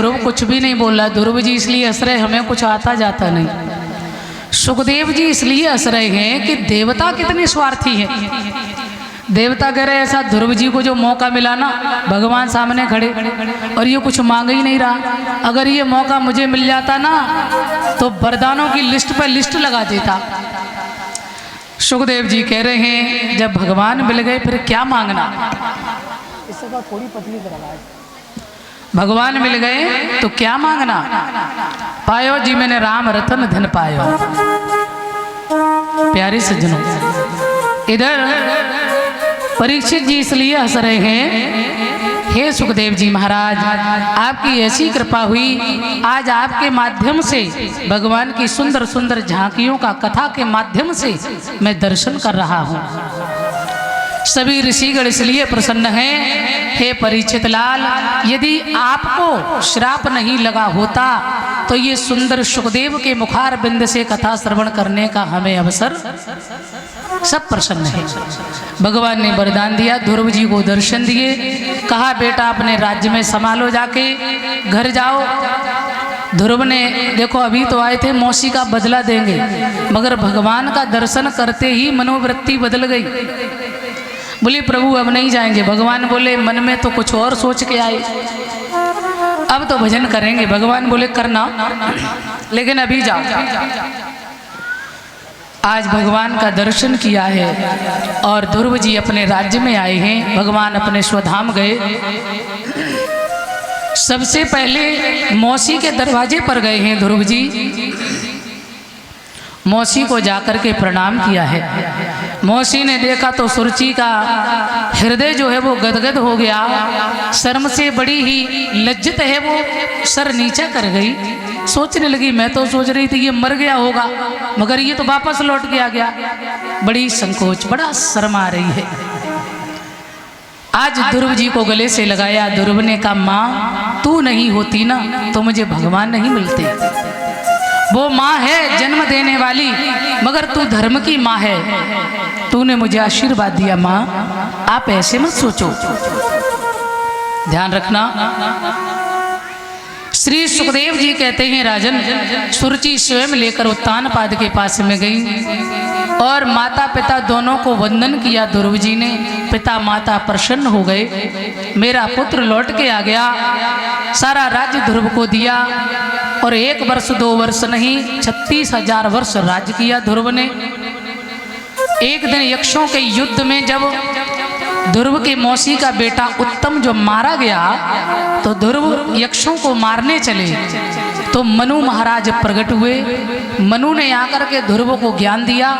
ध्रुव कुछ भी नहीं बोला। ध्रुव जी इसलिए हंस रहे, हमें कुछ आता जाता नहीं। सुखदेव जी इसलिए हंस रहे हैं कि देवता कितने स्वार्थी हैं। देवता कह रहे ऐसा ध्रुव जी को जो मौका मिला ना, भगवान सामने खड़े और ये कुछ मांग ही नहीं रहा, अगर ये मौका मुझे मिल जाता ना तो वरदानों की लिस्ट पर लिस्ट लगा देता। सुखदेव जी कह रहे हैं जब भगवान मिल गए फिर क्या मांगना। थोड़ी पतली भगवान मिल गए तो क्या मांगना। पायो जी मैंने राम रतन धन पायो। प्यारे सज्जनों, इधर परीक्षित जी इसलिए हंस रहे हैं, हे सुखदेव जी महाराज, आपकी ऐसी कृपा हुई, आज आपके माध्यम से भगवान की सुंदर सुंदर झांकियों का कथा के माध्यम से मैं दर्शन कर रहा हूँ। सभी ऋषिगण इसलिए प्रसन्न हैं। हे परीक्षित लाल, यदि आपको श्राप नहीं लगा होता तो ये सुंदर सुखदेव के मुखार बिंद से कथा श्रवण करने का हमें अवसर। सब प्रसन्न है। भगवान ने वरदान दिया, ध्रुव जी को दर्शन दिए, कहा बेटा अपने राज्य में संभालो, जाके घर जाओ। ध्रुव ने देखो अभी तो आए थे मौसी का बदला देंगे, मगर भगवान का दर्शन करते ही मनोवृत्ति बदल गई। बोले प्रभु अब नहीं जाएंगे। भगवान बोले मन में तो कुछ और सोच के आए, अब तो भजन करेंगे। भगवान बोले करना, लेकिन अभी जाओ। आज भगवान का दर्शन किया है और ध्रुव जी अपने राज्य में आए हैं। भगवान अपने स्वधाम गए। सबसे पहले मौसी के दरवाजे पर गए हैं ध्रुव जी। मौसी को जाकर के प्रणाम किया है। मौसी ने देखा तो सुरुचि का हृदय जो है वो गदगद हो गया। शर्म से बड़ी ही लज्जित है, वो सर नीचा कर गई। सोचने लगी मैं तो सोच रही थी ये मर गया होगा, मगर ये तो वापस लौट के आ गया। बड़ी संकोच, बड़ा शर्म आ रही है। आज ध्रुव जी को गले से लगाया। ध्रुव ने कहा माँ तू नहीं होती ना तो मुझे भगवान नहीं मिलते। वो माँ है जन्म देने वाली, मगर तू धर्म की माँ है। तूने मुझे आशीर्वाद दिया माँ, आप ऐसे मत सोचो, ध्यान रखना। श्री सुखदेव जी कहते हैं राजन, सुरुचि स्वयं लेकर उत्तानपाद के पास में गई और माता पिता दोनों को वंदन किया। ध्रुव जी ने, पिता माता प्रसन्न हो गए, मेरा पुत्र लौट के आ गया। सारा राज्य ध्रुव को दिया और 1 वर्ष 2 वर्ष नहीं 36,000 वर्ष राज्य किया ध्रुव ने। एक दिन यक्षों के युद्ध में जब ध्रुव के मौसी का बेटा उत्तम जो मारा गया तो ध्रुव यक्षों को मारने चले तो मनु महाराज प्रकट हुए। मनु ने आकर के ध्रुव को ज्ञान दिया।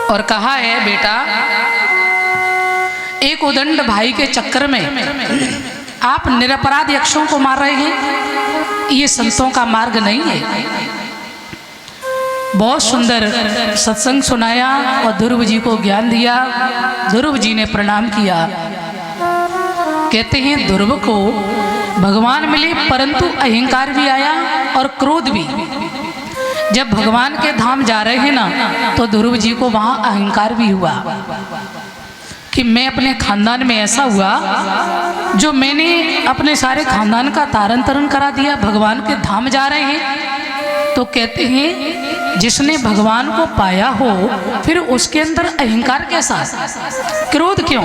और कहा है बेटा, एक उदंड भाई के चक्कर में आप निरपराध यक्षों को मार रहे हैं, ये संतों का मार्ग नहीं है। बहुत सुंदर सत्संग सुनाया और ध्रुव जी को ज्ञान दिया। ध्रुव जी ने प्रणाम किया। कहते हैं ध्रुव को भगवान मिले, परंतु अहंकार भी आया और क्रोध भी। जब भगवान के धाम जा रहे हैं ना तो ध्रुव जी को वहां अहंकार भी हुआ कि मैं अपने खानदान में ऐसा हुआ जो मैंने अपने सारे खानदान का तारन तरन करा दिया। भगवान के धाम जा रहे हैं तो कहते हैं जिसने भगवान को पाया हो फिर उसके अंदर अहंकार कैसा, क्रोध क्यों।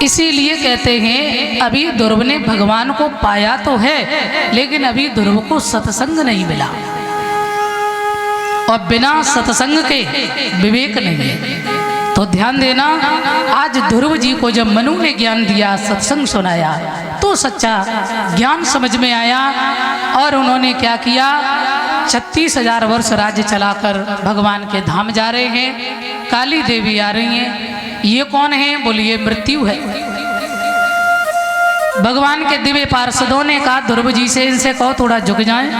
इसीलिए कहते हैं अभी ध्रुव ने भगवान को पाया तो है, लेकिन अभी ध्रुव को सत्संग नहीं मिला और बिना सत्संग के विवेक नहीं है। तो ध्यान देना, आज ध्रुव जी को जब मनु ने ज्ञान दिया, सत्संग सुनाया तो सच्चा ज्ञान समझ में आया और उन्होंने क्या किया, 36,000 वर्ष राज्य चलाकर भगवान के धाम जा रहे हैं। काली देवी आ रही हैं। ये कौन है? बोलिए मृत्यु है। भगवान के दिव्य पार्षदों ने कहा ध्रुव जी से इनसे कहो थोड़ा झुक जाएं।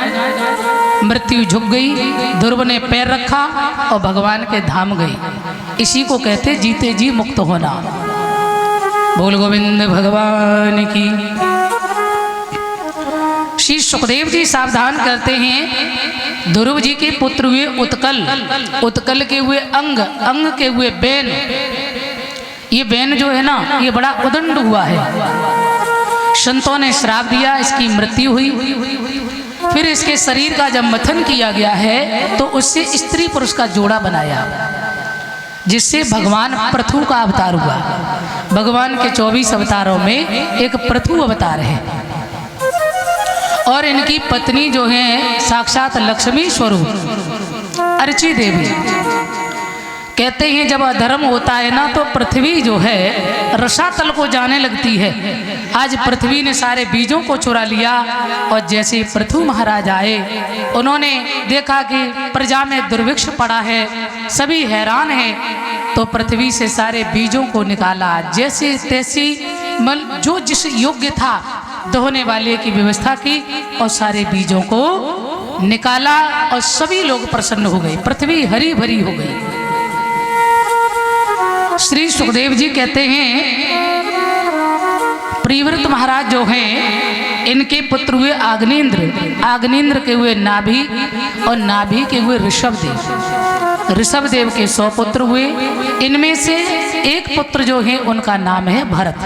मृत्यु झुक गई, ध्रुव ने पैर रखा और भगवान के धाम गई। इसी को कहते जीते जी मुक्त होना। बोल गोविंद भगवान की। श्री सुखदेव जी सावधान करते हैं, ध्रुव जी के पुत्र हुए उत्कल, उत्कल के हुए अंग, अंग के हुए बेन, ये बैन जो है ना, ये बड़ा उदंड हुआ है। संतों ने श्राप दिया, इसकी मृत्यु हुई। फिर इसके शरीर का जब मथन किया गया है तो उससे स्त्री पुरुष का जोड़ा बनाया, जिससे भगवान पृथु का अवतार हुआ। भगवान के 24 अवतारों में एक पृथु अवतार है। और इनकी पत्नी जो है साक्षात लक्ष्मी स्वरूप अर्ची देवी। कहते हैं जब अधर्म होता है ना तो पृथ्वी जो है रसातल को जाने लगती है। आज पृथ्वी ने सारे बीजों को चुरा लिया और जैसे पृथु महाराज आए, उन्होंने देखा कि प्रजा में दुर्भिक्ष पड़ा है, सभी हैरान हैं, तो पृथ्वी से सारे बीजों को निकाला। जैसे तैसी जो जिस योग्य था दोहने वाले की व्यवस्था की और सारे बीजों को निकाला और सभी लोग प्रसन्न हो गए, पृथ्वी हरी भरी हो गई। श्री सुखदेव जी कहते हैं प्रियव्रत महाराज जो हैं इनके पुत्र हुए आग्नेन्द्र, आग्नेन्द्र के हुए नाभि और नाभि के हुए ऋषभदेव। ऋषभदेव के 100 पुत्र हुए। इनमें से एक पुत्र जो है उनका नाम है भरत।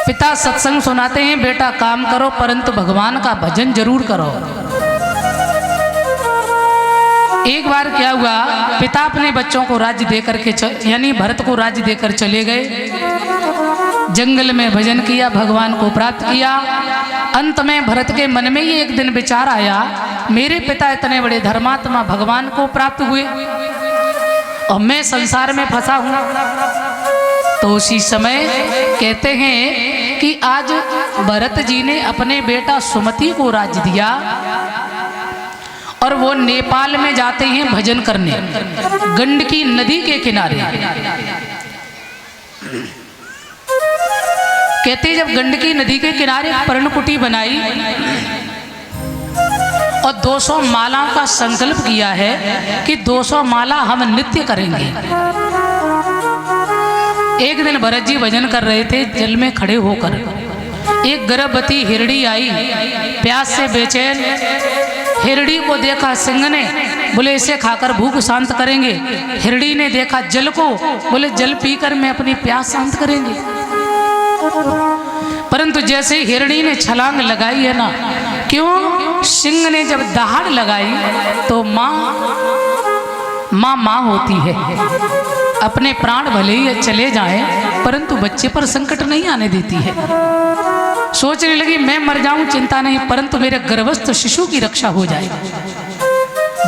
पिता सत्संग सुनाते हैं, बेटा काम करो परंतु भगवान का भजन जरूर करो। एक बार क्या हुआ, पिता अपने बच्चों को राज्य देकर के यानी भरत को राज्य देकर चले गए। जंगल में भजन किया, भगवान को प्राप्त किया। अंत में भरत के मन में ये एक दिन विचार आया, मेरे पिता इतने बड़े धर्मात्मा भगवान को प्राप्त हुए और मैं संसार में फंसा हूं। तो उसी समय कहते हैं कि आज भरत जी ने अपने बेटा सुमति को राज्य दिया और वो नेपाल में जाते हैं भजन करने, गंडकी नदी के किनारे। कहते जब गंडकी नदी के किनारे पर्णकुटी बनाई और 200 मालाओं का संकल्प किया है कि 200 माला हम नित्य करेंगे। एक दिन भरत जी भजन कर रहे थे जल में खड़े होकर, एक गर्भवती हिरणी आई, प्यास से बेचैन। हिरणी को देखा सिंह ने, बोले इसे खाकर भूख शांत करेंगे। हिरणी ने देखा जल को, बोले जल पीकर मैं अपनी प्यास शांत करेंगे। परंतु जैसे हिरणी ने छलांग लगाई है ना, क्यों, सिंह ने जब दहाड़ लगाई तो माँ होती है, अपने प्राण भले ही चले जाएं परंतु बच्चे पर संकट नहीं आने देती है। सोचने लगी मैं मर जाऊं चिंता नहीं, परंतु मेरे गर्भस्थ शिशु की रक्षा हो जाए।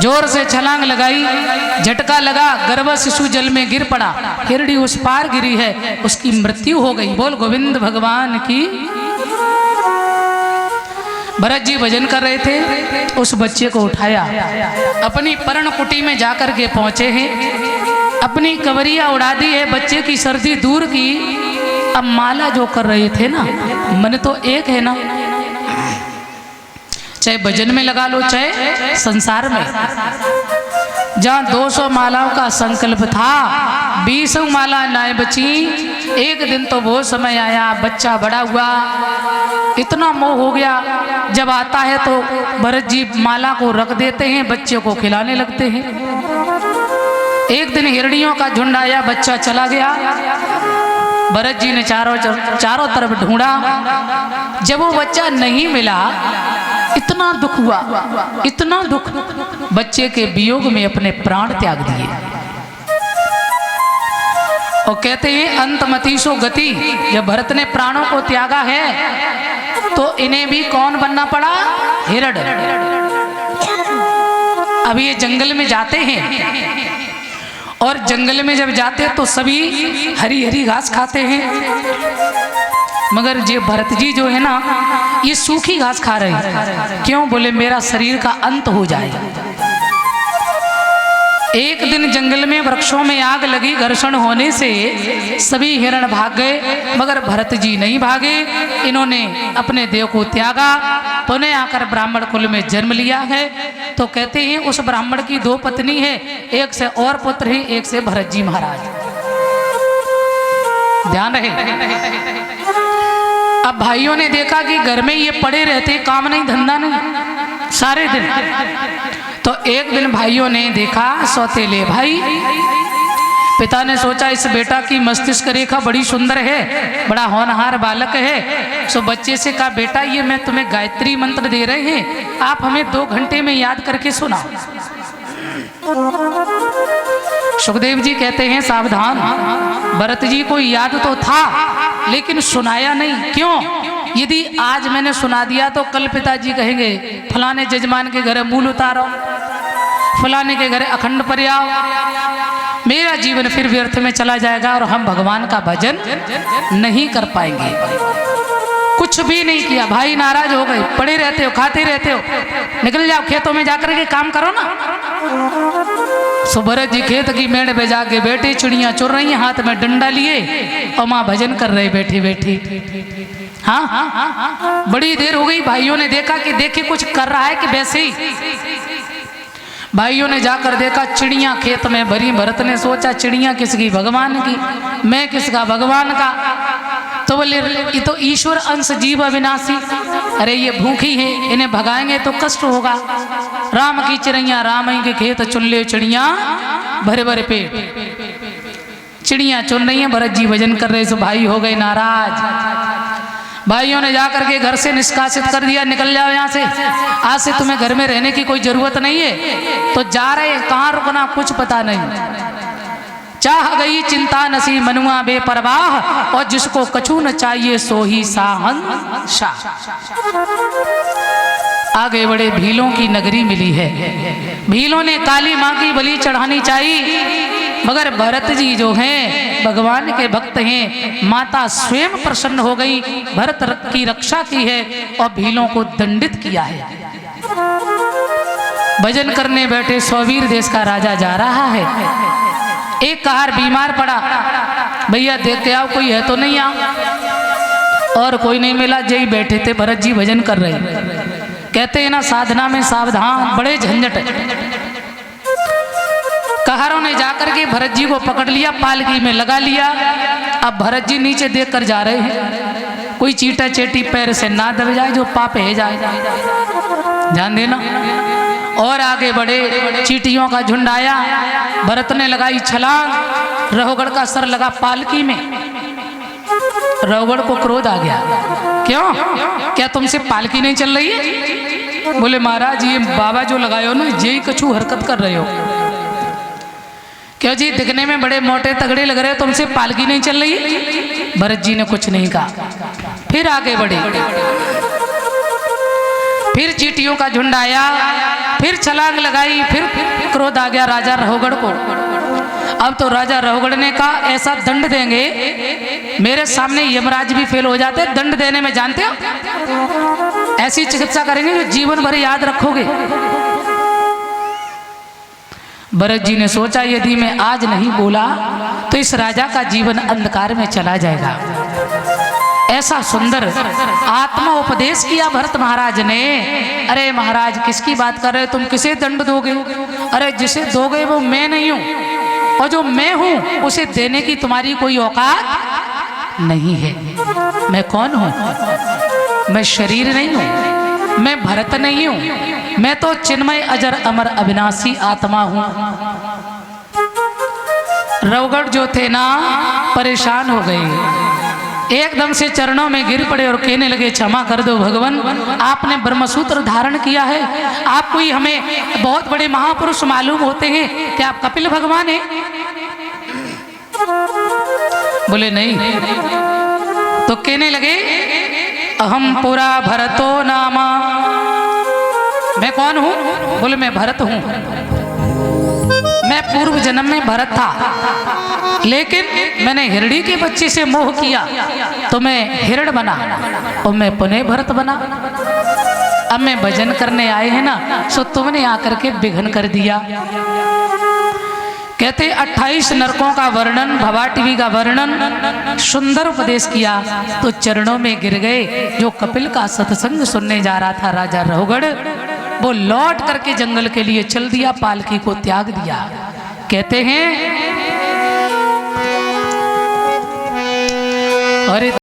जोर से छलांग लगाई, झटका लगा, गर्भ शिशु जल में गिर पड़ा। हिरणी उस पार गिरी है, उसकी मृत्यु हो गई। बोल गोविंद भगवान की। भरत जी भजन कर रहे थे, उस बच्चे को उठाया, अपनी पर्णकुटी में जाकर के पहुंचे हैं, अपनी कवरिया उड़ा दी है, बच्चे की सर्दी दूर की। अब माला जो कर रहे थे ना, मन तो एक है ना, चाहे भजन में लगा लो चाहे संसार में। जहाँ 200 मालाओं का संकल्प था, 20 माला नाय बची। एक दिन तो वो समय आया, बच्चा बड़ा हुआ, इतना मोह हो गया, जब आता है तो भरत जी माला को रख देते हैं, बच्चे को खिलाने लगते हैं। एक दिन हिरनियों का झुंड आया, बच्चा चला गया। भरत जी ने चारों तरफ ढूंढा, जब वो बच्चा नहीं मिला इतना दुख हुआ, इतना दुख, बच्चे के वियोग में अपने प्राण त्याग दिए। और कहते हैं अंतमतीसो गति, जब भरत ने प्राणों को त्यागा है तो इन्हें भी कौन बनना पड़ा, हिरण। अब ये जंगल में जाते हैं और जंगल में जब जाते हैं तो सभी हरी हरी घास खाते हैं, मगर ये भरत जी जो है ना ये सूखी घास खा रहे हैं। क्यों, बोले मेरा शरीर का अंत हो जाए। एक दिन जंगल में वृक्षों में आग लगी, घर्षण होने से सभी हिरण भाग गए, मगर भरत जी नहीं भागे। इन्होंने अपने देह को त्यागा, पुनः आकर ब्राह्मण कुल में जन्म लिया है। तो कहते हैं उस ब्राह्मण की 2 पत्नी है, एक से और पुत्र है, एक से भरत जी महाराज। ध्यान रहे। अब भाइयों ने देखा कि घर में ये पड़े रहते, काम नहीं धंधा नहीं सारे दिन। तो एक दिन भाइयों ने देखा, सौतेले भाई पिता ने सोचा इस बेटा की मस्तिष्क रेखा बड़ी सुंदर है, बड़ा होनहार बालक है। सो बच्चे से कहा, बेटा ये मैं तुम्हें गायत्री मंत्र दे रहे हैं, आप हमें 2 घंटे में याद करके सुनाओ। सुखदेव जी कहते हैं, सावधान, भरत जी को याद तो था लेकिन सुनाया नहीं। क्यों? यदि आज मैंने सुना दिया तो कल पिताजी कहेंगे फलाने जजमान के घर मूल उतारो, फलाने के घर अखंड पर आओ, मेरा जीवन फिर व्यर्थ में चला जाएगा और हम भगवान का भजन नहीं कर पाएंगे। कुछ भी नहीं किया, भाई नाराज हो गए, पड़े रहते हो, खाते रहते हो, निकल जाओ खेतों में जाकर के काम करो ना। सो भरत जी खेत की मेड़ पे जाके बैठे, चिड़ियां चुर रही हैं, हाथ में डंडा लिए और माँ भजन कर रहे बैठी बैठी। हाँ, बड़ी देर हो गई, भाइयों ने देखा कि देखे कुछ कर रहा है कि वैसे ही। भाइयों ने जाकर देखा चिड़ियां खेत में भरी। भरत ने सोचा चिड़ियां किसकी? भगवान की। मैं किसका? भगवान का। तो बोले ये तो ईश्वर अंश जीव अविनाशी, अरे ये भूखी है, इन्हें भगाएंगे तो कष्ट होगा। राम की चिड़िया राम ही के खेत चुन ले, चिड़िया भरे भरे पेट, चिड़ियां चुन रही हैं, भरत जी भजन कर रहे। सो भाई हो गए नाराज। भाइयों ने जाकर के घर से निष्कासित कर दिया, निकल जाओ यहाँ से, आज से तुम्हें घर में रहने की कोई जरूरत नहीं है। तो जा रहे, कहाँ रुकना कुछ पता नहीं। चाह गई चिंता नसी मनुआ बेपरवाह, और जिसको कछु न चाहिए सो ही साहंशाह। आगे बड़े भीलों की नगरी मिली है। भीलों ने काली माँ की बलि चढ़ानी चाहिए, मगर भरत जी जो हैं भगवान के भक्त हैं, माता स्वयं प्रसन्न हो गई, भरत की रक्षा की है और भीलों को दंडित किया है। भजन करने बैठे स्ववीर देश का राजा जा रहा है। एक कहार बीमार पड़ा, भैया देख के आओ कोई है तो नहीं। आओ, और कोई नहीं मिला, जय बैठे थे भरत जी भजन कर रहे। कहते हैं ना, साधना में सावधान, बड़े झंझट। कहारों ने जाकर के भरत जी को पकड़ लिया, पालकी में लगा लिया। अब भरत जी नीचे देख कर जा रहे हैं, कोई चीटा चेटी पैर से ना दब जाए, जो पाप है जाए, ध्यान देना। और आगे बढ़े, चीटियों का झुंड आया, भरत ने लगाई छलांग, रहोगढ़ का सर लगा पालकी में। रहोगढ़ को क्रोध आ गया, क्यों? क्या तुमसे पालकी नहीं चल रही है? बोले महाराज ये बाबा जो लगाए हो ना, यही कछु हरकत कर रहे हो। क्यों जी, दिखने में बड़े मोटे तगड़े लग रहे हो, तुमसे पालकी नहीं चल रही? भरत जी ने कुछ नहीं कहा। फिर आगे बढ़े, फिर चीटियों का झुंड आया, फिर छलांग लगाई, फिर क्रोध आ गया राजा रहोगढ़ को। अब तो राजा रहोगढ़ ने कहा ऐसा दंड देंगे, मेरे सामने यमराज भी फेल हो जाते। दंड देने में जानते हो, ऐसी चिकित्सा करेंगे जो जीवन भर याद रखोगे। भरत जी ने सोचा यदि मैं आज नहीं बोला तो इस राजा का जीवन अंधकार में चला जाएगा। ऐसा सुंदर आत्मा उपदेश किया भरत महाराज ने। अरे महाराज किसकी बात कर रहे हो तुम, किसे दंड दोगे? अरे जिसे दोगे वो मैं नहीं हूं, और जो मैं हूं उसे देने की तुम्हारी कोई औकात नहीं है। मैं कौन हूं? मैं शरीर नहीं हूं, मैं भरत नहीं हूं, मैं तो चिन्मय अजर अमर अविनाशी आत्मा हूं। रवगढ़ जो थे ना परेशान हो गए, एकदम से चरणों में गिर पड़े और कहने लगे क्षमा कर दो भगवान, आपने ब्रह्मसूत्र धारण किया है, आप कोई हमें बहुत बड़े महापुरुष मालूम होते हैं, क्या आप कपिल भगवान हैं? बोले नहीं। तो कहने लगे अहम पुरा भरतो नामा, मैं कौन हूं? बोले मैं भरत हूं, मैं पूर्व जन्म में भरत था, लेकिन मैंने हिरणी के बच्चे से मोह किया तो मैं हिरण बना और मैं पुनः भरत बना। अब मैं भजन करने आए हैं ना, सो तुमने आकर के विघ्न कर दिया। कहते 28 नरकों का वर्णन, भवाटिवी का वर्णन, सुंदर उपदेश किया तो चरणों में गिर गए। जो कपिल का सत्संग सुनने जा रहा था राजा रहोगढ़, वो लौट करके जंगल के लिए चल दिया, पालकी को त्याग दिया। कहते हैं अरे